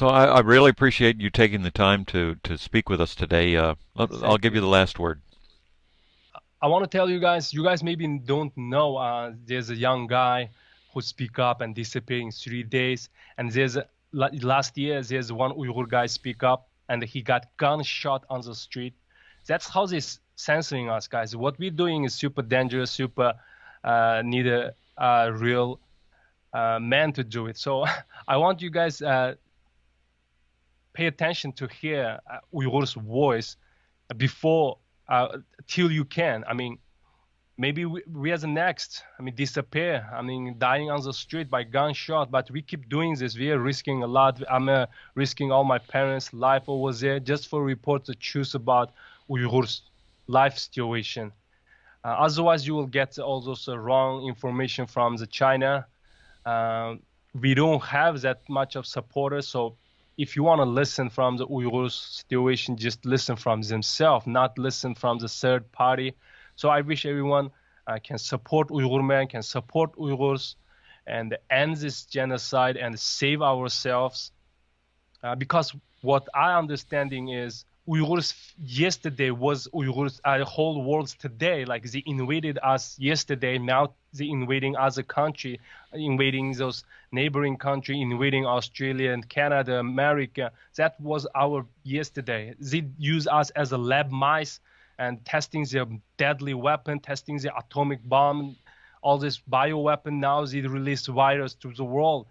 So I really appreciate you taking the time to speak with us today. I'll Thank give you you. the last word. I want to tell you guys maybe don't know, there's a young guy who speak up and disappear in 3 days. And last year, there's one Uyghur guy speak up and he got gunshot on the street. That's how they're censoring us, guys. What we're doing is super dangerous, super need a real man to do it. So I want you guys pay attention to hear Uyghur's voice before till you can. I mean, maybe we as the next, I mean, disappear. I mean, dying on the street by gunshot. But we keep doing this. We are risking a lot. I'm risking all my parents' life over there just for report the truth about Uyghurs' life situation. Otherwise, you will get all those wrong information from the China. Uh, we don't have that much of supporters, so if you want to listen from the Uyghurs situation, just listen from themselves, not listen from the third party. So I wish everyone can support UyghurMan, can support Uyghurs, and end this genocide and save ourselves. Because what I understanding is Uyghurs yesterday was Uyghurs, the whole world today. Like they invaded us yesterday, now they invading other country, invading those neighboring country, invading Australia and Canada, America. That was our yesterday. They use us as a lab mice and testing their deadly weapon, testing the atomic bomb, all this bioweapon. Now they release virus to the world.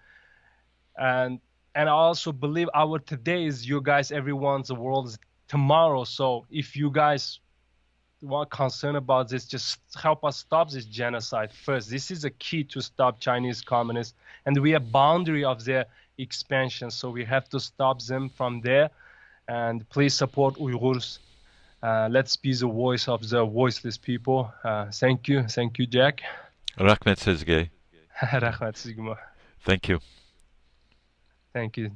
and and I also believe our today is you guys, everyone's the world's tomorrow. So if you guys want concern about this, just help us stop this genocide first. This is a key to stop Chinese communists, and we are boundary of their expansion. So we have to stop them from there. And please support Uyghurs. Let's be the voice of the voiceless people. Thank you, Jack. Rahmet sizge. Rahmat Sigma. Thank you. Thank you.